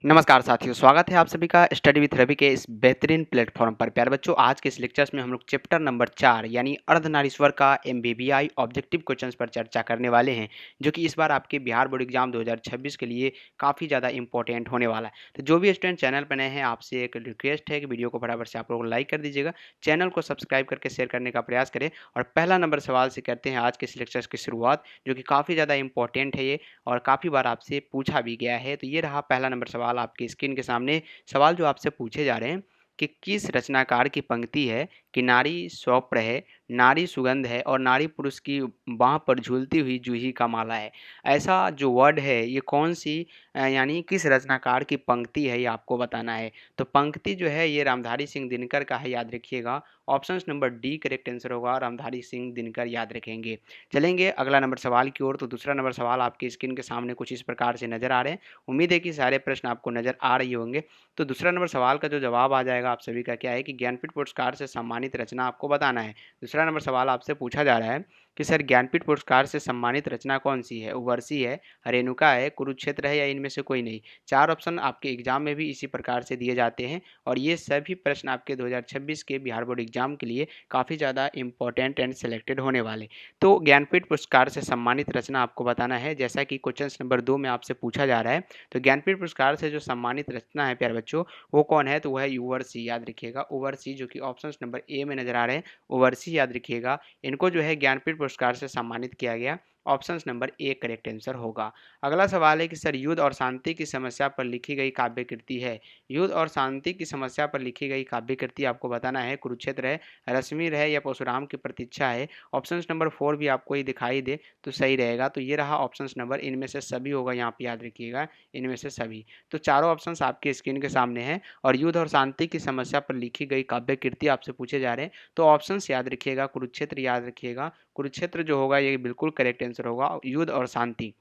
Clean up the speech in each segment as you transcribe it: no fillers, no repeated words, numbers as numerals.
नमस्कार साथियों, स्वागत है आप सभी का स्टडी विथ रवि के इस बेहतरीन प्लेटफॉर्म पर। प्यारे बच्चों, आज के इस लेक्चर्स में हम लोग चैप्टर नंबर 4 यानी अर्धनारीश्वर का एमबीबीआई ऑब्जेक्टिव क्वेश्चंस पर चर्चा करने वाले हैं, जो कि इस बार आपके बिहार बोर्ड एग्जाम 2026 के लिए काफ़ी ज़्यादा इंपॉर्टेंट होने वाला है। तो जो भी स्टूडेंट चैनल पर नए हैं, आपसे एक रिक्वेस्ट है कि वीडियो को फटाफट से आप लोग लाइक कर दीजिएगा, चैनल को सब्सक्राइब करके शेयर करने का प्रयास करें। और पहला नंबर सवाल से करते हैं आज के इस लेक्चर्स की शुरुआत, जो कि काफ़ी ज़्यादा इंपॉर्टेंट है ये और काफ़ी बार आपसे पूछा भी गया है। तो ये रहा पहला नंबर सवाल आपकी स्क्रीन के सामने। सवाल जो आपसे पूछे जा रहे हैं कि किस रचनाकार की पंक्ति है कि नारी स्वप्र है, नारी सुगंध है और नारी पुरुष की बाह पर झूलती हुई जूही का माला है। ऐसा जो वर्ड है ये कौन सी यानी किस रचनाकार की पंक्ति है, ये आपको बताना है। तो पंक्ति जो है ये रामधारी सिंह दिनकर का है, याद रखिएगा। Option number D correct answer होगा, रामधारी सिंह दिनकर, याद रखेंगे। चलेंगे अगला नंबर सवाल की ओर। तो दूसरा नंबर सवाल आपकी स्क्रीन के सामने कुछ इस प्रकार से नजर आ रहे हैं। उम्मीद है कि सारे प्रश्न आपको नजर आ रही होंगे। तो दूसरा नंबर सवाल का जो जवाब आ जाएगा आप सभी का क्या है कि ज्ञानपीठ पुरस्कार से सम्मानित रचना आपको बताना है। दूसरा नंबर सवाल आपसे पूछा जा रहा है कि सर ज्ञानपीठ पुरस्कार से सम्मानित रचना कौन सी है, उवर्सी है, रेणुका है, कुरुक्षेत्र है या इनमें से कोई नहीं। चार ऑप्शन आपके एग्जाम में भी इसी प्रकार से दिए जाते हैं और ये सभी प्रश्न आपके 2026 के बिहार बोर्ड एग्जाम के लिए काफ़ी ज़्यादा इंपॉर्टेंट एंड सिलेक्टेड होने वाले। तो ज्ञानपीठ पुरस्कार से सम्मानित रचना आपको बताना है, जैसा कि क्वेश्चन नंबर 2 में आपसे पूछा जा रहा है। तो ज्ञानपीठ पुरस्कार से जो सम्मानित रचना है प्यारे बच्चों, वो कौन है, तो वह है उवर्सी, याद रखिएगा। उवर्सी जो कि ऑप्शन नंबर ए में नजर आ रहे हैं, उवर्सी याद रखिएगा। इनको जो है ज्ञानपीठ पुरस्कार से सम्मानित किया गया। Option number A correct answer होगा। अगला सवाल है कि सर युद्ध और शांति की समस्या पर लिखी गई काव्य कृति है। युद्ध और शांति की समस्या पर लिखी गई काव्य कृति आपको बताना है, कुरुक्षेत्र है, रश्मि है या परशुराम की प्रतीक्षा है। ऑप्शन नंबर 4 भी आपको ये दिखाई दे तो सही रहेगा। तो ये रहा ऑप्शन नंबर, इनमें से सभी होगा, यहाँ पे याद रखिएगा, इनमें से सभी। तो चारों ऑप्शन आपके स्क्रीन के सामने हैं और युद्ध और शांति की समस्या पर लिखी गई काव्य कृति आपसे पूछे जा रहे हैं। तो ऑप्शन याद रखिएगा, कुरुक्षेत्र याद रखिएगा, कुरुक्षेत्र जो होगा ये बिल्कुल करेक्ट आंसर होगा। युद्ध और शांति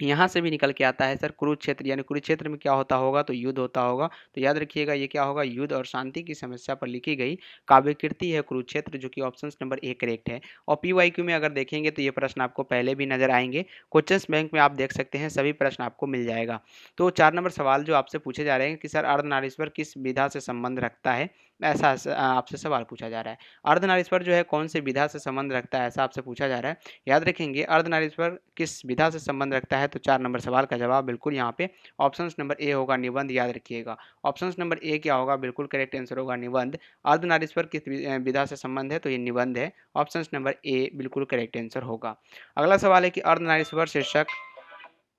यहाँ से भी निकल के आता है सर, कुरुक्षेत्र यानी कुरुक्षेत्र में क्या होता होगा, तो युद्ध होता होगा। तो याद रखिएगा ये क्या होगा, युद्ध और शांति की समस्या पर लिखी गई काव्य कृति है कुरुक्षेत्र, जो कि ऑप्शन नंबर ए करेक्ट है। और पीवाईक्यू में अगर देखेंगे तो ये प्रश्न आपको पहले भी नजर आएंगे, क्वेश्चंस बैंक में आप देख सकते हैं, सभी प्रश्न आपको मिल जाएगा। तो 4 नंबर सवाल जो आपसे पूछे जा रहे हैं कि सर अर्धनारीश्वर किस विधा से संबंध रखता है, ऐसा आपसे सवाल पूछा जा रहा है। अर्धनारीश्वर जो है कौन से विधा से संबंध रखता है, ऐसा आपसे पूछा जा रहा है। याद रखेंगे अर्धनारीश्वर किस विधा से संबंध रखता है। तो 4 नंबर सवाल का जवाब बिल्कुल यहाँ पे ऑप्शन नंबर ए होगा, निबंध, याद रखिएगा। ऑप्शन नंबर ए क्या होगा, बिल्कुल करेक्ट आंसर होगा निबंध। अर्धनारीश्वर किस विधा से संबंध है, तो ये निबंध है। ऑप्शन नंबर ए बिल्कुल करेक्ट आंसर होगा। अगला सवाल है कि अर्धनारीश्वर शीर्षक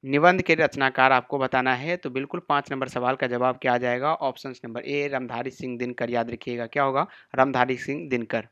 निबंध के रचनाकार आपको बताना है। तो बिल्कुल 5 नंबर सवाल का जवाब क्या आ जाएगा, option number A Ramdhari Singh Dinkar, याद रखिएगा क्या होगा, रामधारी सिंह दिनकर।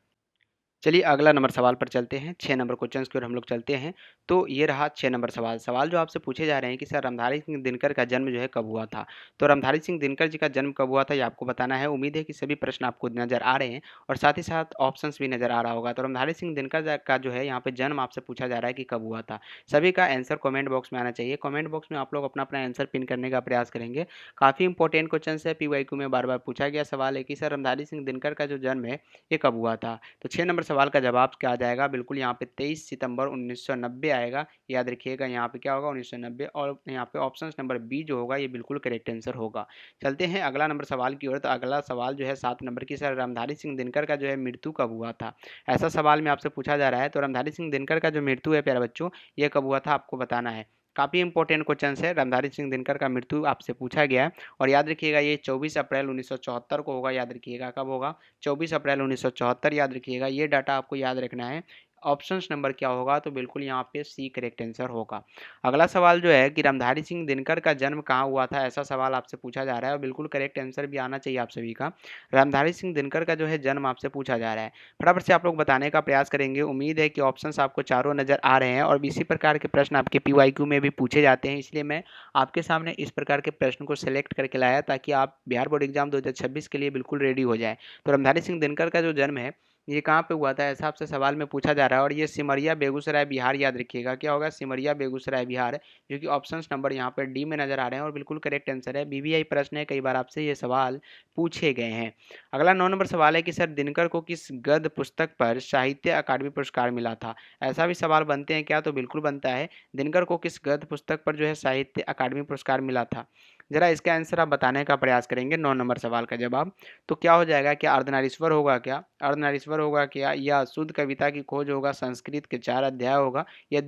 चलिए अगला नंबर सवाल पर चलते हैं, 6 नंबर क्वेश्चंस की ओर हम लोग चलते हैं। तो ये रहा 6 नंबर सवाल। सवाल जो आपसे पूछे जा रहे हैं कि सर रामधारी सिंह दिनकर का जन्म जो है कब हुआ था। तो रामधारी सिंह दिनकर जी का जन्म कब हुआ था ये आपको बताना है। उम्मीद है कि सभी प्रश्न आपको नजर आ रहे हैं और साथ ही साथ ऑप्शंस भी नजर आ रहा होगा। तो रामधारी सिंह दिनकर का जो है यहाँ पे जन्म आपसे पूछा जा रहा है कि कब हुआ था। सभी का आंसर कमेंट बॉक्स में आना चाहिए। कमेंट बॉक्स में आप लोग अपना अपना आंसर पिन करने का प्रयास करेंगे। काफ़ी इंपॉर्टेंट क्वेश्चन है, पीवाईक्यू में बार बार पूछा गया सवाल है कि सर रामधारी सिंह दिनकर का जो जन्म है ये कब हुआ था। तो 6 नंबर सवाल का जवाब क्या आ जाएगा, बिल्कुल यहाँ पे 23 सितंबर 1990 आएगा, याद रखिएगा। यहाँ पे क्या होगा 1990 और यहाँ पे ऑप्शन नंबर बी जो होगा ये बिल्कुल करेक्ट आंसर होगा। चलते हैं अगला नंबर सवाल की ओर। तो अगला सवाल जो है 7 नंबर की, सर रामधारी सिंह दिनकर का जो है मृत्यु कब हुआ था, ऐसा सवाल में आपसे पूछा जा रहा है। तो रामधारी सिंह दिनकर का जो मृत्यु है प्यारे बच्चों, ये कब हुआ था आपको बताना है। काफ़ी इंपॉर्टेंट क्वेश्चन है, रामधारी सिंह दिनकर का मृत्यु आपसे पूछा गया है और याद रखिएगा ये 24 अप्रैल 1974 को होगा, याद रखिएगा कब होगा, 24 अप्रैल 1974, याद रखिएगा। ये डाटा आपको याद रखना है। ऑप्शंस नंबर क्या होगा, तो बिल्कुल यहाँ पे सी करेक्ट आंसर होगा। अगला सवाल जो है कि रामधारी सिंह दिनकर का जन्म कहाँ हुआ था, ऐसा सवाल आपसे पूछा जा रहा है और बिल्कुल करेक्ट आंसर भी आना चाहिए आप सभी का। रामधारी सिंह दिनकर का जो है जन्म आपसे पूछा जा रहा है, फटाफट से आप लोग बताने का प्रयास करेंगे। उम्मीद है कि ऑप्शंस आपको चारों नजर आ रहे हैं और इसी प्रकार के प्रश्न आपके पीवाईक्यू में भी पूछे जाते हैं, इसलिए मैं आपके सामने इस प्रकार के प्रश्न को सिलेक्ट करके लाया ताकि आप बिहार बोर्ड एग्जाम 2026 के लिए बिल्कुल रेडी हो जाए। तो रामधारी सिंह दिनकर का जो जन्म है ये कहाँ पे हुआ था, ऐसा आपसे सवाल में पूछा जा रहा है और ये सिमरिया बेगूसराय बिहार, याद रखिएगा क्या होगा, सिमरिया बेगूसराय बिहार, जो कि ऑप्शंस नंबर यहाँ पर डी में नजर आ रहे हैं और बिल्कुल करेक्ट आंसर है। बीबीआई प्रश्न है, कई बार आपसे ये सवाल पूछे गए हैं। अगला 9 नंबर सवाल है कि सर दिनकर को किस गद्य पुस्तक पर साहित्य अकादमी पुरस्कार मिला था, ऐसा भी सवाल बनते हैं क्या, तो बिल्कुल बनता है। दिनकर को किस गद्य पुस्तक पर जो है साहित्य अकादमी पुरस्कार मिला था। जरा इसका आंसर आप बताने का प्रयास करेंगे 9 नंबर सवाल का जवाब। तो क्या हो जाएगा, क्या अर्धनारीश्वर होगा, क्या अर्धनारीश्वर होगा, क्या या शुद्ध कविता की खोज होगा, संस्कृत के 4 अध्याय होगा, या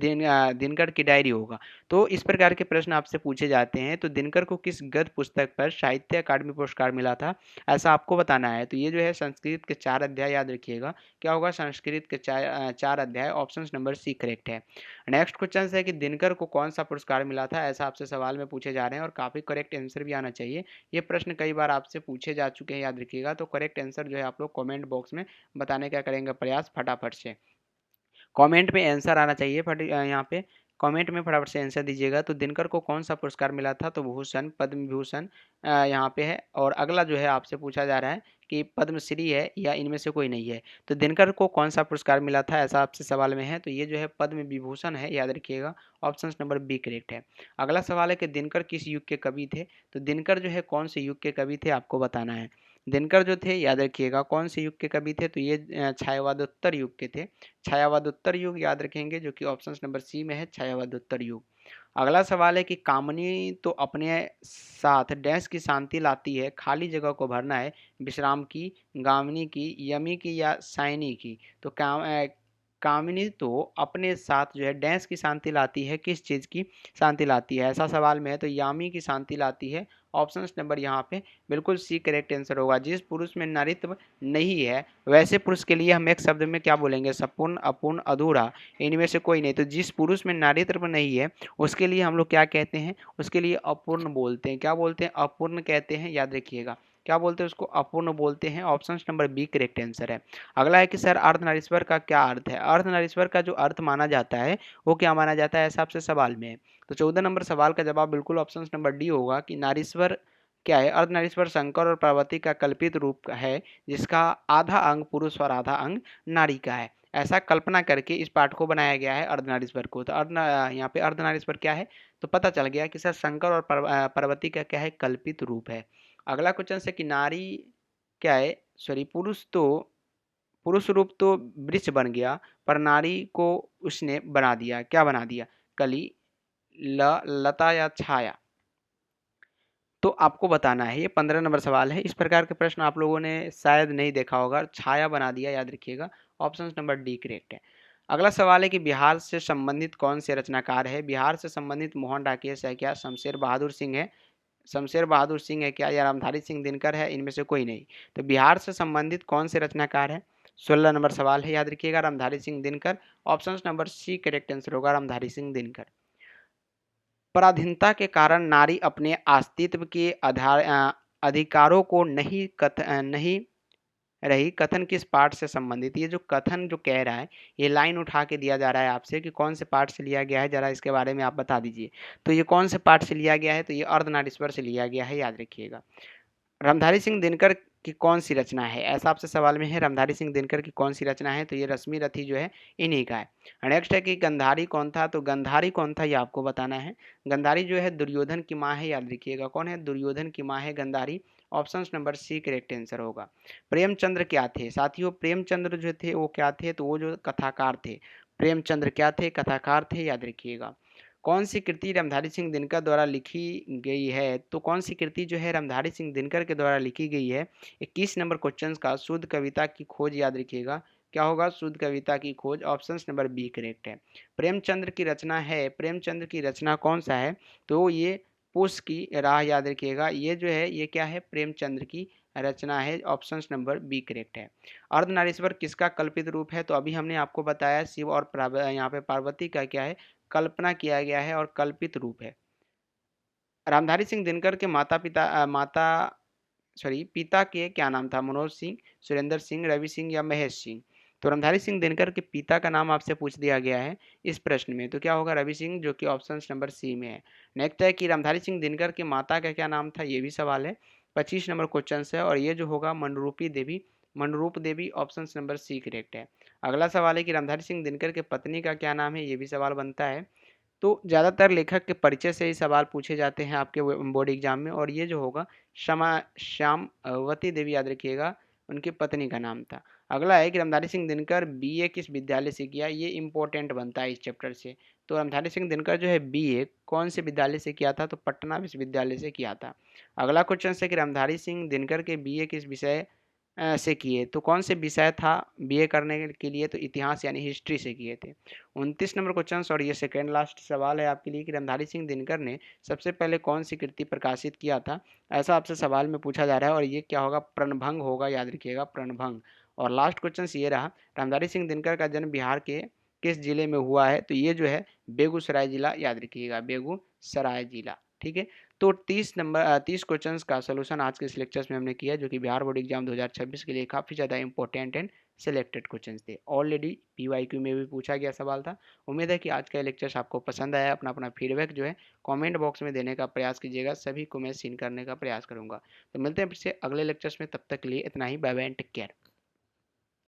दिनकर की डायरी होगा। तो इस प्रकार के प्रश्न आपसे पूछे जाते हैं। तो दिनकर को किस गद्य पुस्तक पर साहित्य अकादमी पुरस्कार मिला था, ऐसा आपको बताना है। तो ये जो है संस्कृत के 4 अध्याय, याद रखिएगा क्या होगा, संस्कृत के 4 अध्याय, ऑप्शन नंबर सी करेक्ट है। नेक्स्ट क्वेश्चन है कि दिनकर को कौन सा पुरस्कार मिला था, ऐसा आपसे सवाल में पूछे जा रहे हैं और काफ़ी करेक्ट आंसर भी आना चाहिए। ये प्रश्न कई बार आपसे पूछे जा चुके हैं, याद रखिएगा। तो करेक्ट आंसर जो है आप लोग कमेंट बॉक्स में बताने का करेंगे प्रयास फटाफट से। कमेंट में आंसर आना चाहिए यहाँ पे कमेंट में फटाफट से आंसर दीजिएगा। तो दिनकर को कौन सा पुरस्कार मिला था, तो भूषण, पद्म विभूषण यहाँ पे है। और अगला जो है आपसे पूछा जा रहा है कि पद्मश्री है या इनमें से कोई नहीं है। तो दिनकर को कौन सा पुरस्कार मिला था, ऐसा आपसे सवाल में है। तो ये जो है पद्म विभूषण है, याद रखिएगा। ऑप्शन नंबर बी करेक्ट है। अगला सवाल है कि दिनकर किस युग के कवि थे। तो दिनकर जो है कौन से युग के कवि थे, आपको बताना है। दिनकर जो थे, याद रखिएगा, कौन से युग के कवि थे। तो ये छायावादोत्तर युग के थे। छायावादोत्तर युग याद रखेंगे, जो कि ऑप्शन नंबर सी में है, छायावादोत्तर युग। अगला सवाल है कि कामनी तो अपने साथ डैश की शांति लाती है, खाली जगह को भरना है, विश्राम की, गामिनी की, यमी की, या साइनी की। तो कामिनी तो अपने साथ जो है डैश की शांति लाती है, किस चीज़ की शांति लाती है, ऐसा सवाल में है। तो यामी की शांति लाती है। ऑप्शन नंबर यहाँ पे बिल्कुल सी करेक्ट आंसर होगा। जिस पुरुष में नारीत्व नहीं है वैसे पुरुष के लिए हम एक शब्द में क्या बोलेंगे, संपूर्ण, अपूर्ण, अधूरा, इनमें से कोई नहीं। तो जिस पुरुष में नारीत्व नहीं है उसके लिए हम लोग क्या कहते हैं, उसके लिए अपूर्ण बोलते हैं। क्या बोलते हैं, अपूर्ण कहते हैं, याद रखिएगा। क्या बोलते हैं उसको, अपूर्ण बोलते हैं। Option number B correct answer है। अगला है कि सर अर्धनारीश्वर का क्या अर्थ है। अर्धनारीश्वर का जो अर्थ माना जाता है वो क्या माना जाता है, ऐसा आपसे सवाल में है। तो 14 नंबर सवाल का जवाब बिल्कुल ऑप्शन नंबर डी होगा कि नारीश्वर क्या है, अर्धनारीश्वर शंकर और पार्वती का कल्पित रूप है, जिसका आधा अंग पुरुष और आधा अंग नारी का है। ऐसा कल्पना करके इस पाठ को बनाया गया है अर्धनारीश्वर को। तो यहाँ पे अर्धनारीश्वर क्या है, तो पता चल गया कि सर शंकर और पार्वती का क्या है, कल्पित रूप है। अगला क्वेश्चन है कि नारी क्या है, सॉरी पुरुष रूप तो वृक्ष बन गया, पर नारी को उसने बना दिया, क्या बना दिया, कली, लता या छाया। तो आपको बताना है। ये 15 नंबर सवाल है। इस प्रकार के प्रश्न आप लोगों ने शायद नहीं देखा होगा। छाया बना दिया, याद रखिएगा। ऑप्शन नंबर डी करेक्ट है। अगला सवाल है कि बिहार से संबंधित कौन से रचनाकार है। बिहार से संबंधित मोहन डाकिया है क्या, शमशेर बहादुर सिंह है, शमशेर बहादुर सिंह है क्या, या रामधारी सिंह दिनकर है, इनमें से कोई नहीं। तो बिहार से संबंधित कौन से रचनाकार है, 16 नंबर सवाल है, याद रखिएगा, Ramdhari Singh Dinkar. Option number C correct answer होगा, रामधारी सिंह दिनकर। पराधीनता के कारण नारी अपने अस्तित्व के अधिकारों को नहीं रही, कथन किस पाठ से संबंधित। ये जो कथन जो कह रहा है, ये लाइन उठा के दिया जा रहा है आपसे कि कौन से पाठ से लिया गया है, जरा इसके बारे में आप बता दीजिए। तो ये कौन से पाठ से लिया गया है, तो ये अर्धनारीश्वर से लिया गया है, याद रखिएगा। रामधारी सिंह दिनकर की कौन सी रचना है, ऐसा आपसे सवाल में है, रामधारी सिंह दिनकर की कौन सी रचना है। तो ये रश्मि रथी जो है इन्हीं का है। नेक्स्ट है कि गंधारी कौन था। तो गंधारी कौन था, ये आपको बताना है। गंधारी जो है दुर्योधन की माँ है, याद रखिएगा। कौन है, दुर्योधन की माँ है Gandhari. Option number C correct answer होगा। प्रेमचंद्र क्या थे साथियों, प्रेमचंद्र जो थे वो क्या थे, तो वो जो कथाकार थे। प्रेमचंद्र क्या थे, कथाकार थे, याद रखिएगा। कौन सी कृति रामधारी सिंह दिनकर द्वारा लिखी गई है। तो कौन सी कृति जो है रामधारी सिंह दिनकर के द्वारा लिखी गई है। 21 नंबर क्वेश्चन का शुद्ध कविता की खोज, याद रखिएगा क्या होगा, शुद्ध कविता की खोज। ऑप्शन नंबर बी करेक्ट है। प्रेमचंद्र की रचना है, प्रेमचंद्र की रचना कौन सा है, तो ये पुष्प की राह, याद रखिएगा। ये जो है ये क्या है, प्रेमचंद्र की रचना है। ऑप्शन नंबर बी करेक्ट है। अर्धनारीश्वर किसका कल्पित रूप है। तो अभी हमने आपको बताया शिव और यहाँ पे पार्वती का क्या है, कल्पना किया गया है और कल्पित रूप है। रामधारी सिंह दिनकर के पिता के क्या नाम था, मनोज सिंह, सुरेंद्र सिंह, रवि सिंह या महेश सिंह। तो रामधारी सिंह दिनकर के पिता का नाम आपसे पूछ दिया गया है इस प्रश्न में। तो क्या होगा, रवि सिंह, जो कि ऑप्शन नंबर सी में है। नेक्स्ट है कि रामधारी सिंह दिनकर के माता का क्या नाम था, ये भी सवाल है। 25 नंबर क्वेश्चन है और ये जो होगा मनरूपी देवी, मनरूप देवी। ऑप्शन नंबर सी करेक्ट है। अगला सवाल है कि रामधारी सिंह दिनकर के पत्नी का क्या नाम है, ये भी सवाल बनता है। तो ज़्यादातर लेखक के परिचय से ही सवाल पूछे जाते हैं आपके बोर्ड एग्जाम में। और ये जो होगा श्यामवती देवी, याद रखिएगा, उनकी पत्नी का नाम था। अगला है कि रामधारी सिंह दिनकर बीए किस विद्यालय से किया, ये इंपॉर्टेंट बनता है इस चैप्टर से। तो रामधारी सिंह दिनकर जो है बीए कौन से विद्यालय से किया था? तो पटना विश्वविद्यालय से किया था। अगला क्वेश्चन है कि रामधारी सिंह दिनकर के बीए किस विषय से किए? तो कौन से विषय था बीए करने के लिए? तो इतिहास यानी हिस्ट्री से किए थे। 29 नंबर क्वेश्चन और ये सेकेंड लास्ट सवाल है आपके लिए कि रामधारी सिंह दिनकर ने सबसे पहले कौन सी कृति प्रकाशित किया था? ऐसा आपसे सवाल में पूछा जा रहा है और ये क्या होगा? प्रणभंग होगा, याद रखिएगा प्रणभंग। और लास्ट क्वेश्चन ये रहा, रामधारी सिंह दिनकर का जन्म बिहार के किस जिले में हुआ है? तो ये जो है बेगूसराय जिला, याद रखिएगा बेगूसराय जिला। ठीक है, तो 30 क्वेश्चंस का सलूशन आज के इस लेक्चर्स में हमने किया, जो कि बिहार बोर्ड एग्जाम 2026 के लिए काफ़ी ज़्यादा इंपॉर्टेंट एंड सिलेक्टेड क्वेश्चंस थे। ऑलरेडी पीवाईक्यू में भी पूछा गया सवाल था। उम्मीद है कि आज का लेक्चर्स आपको पसंद आया। अपना अपना फीडबैक जो है कमेंट बॉक्स में देने का प्रयास कीजिएगा, सभी को मैं सीन करने का प्रयास करूंगा। तो मिलते हैं फिर से अगले लेक्चर्स में, तब तक के लिए इतना ही। Bye bye and take care.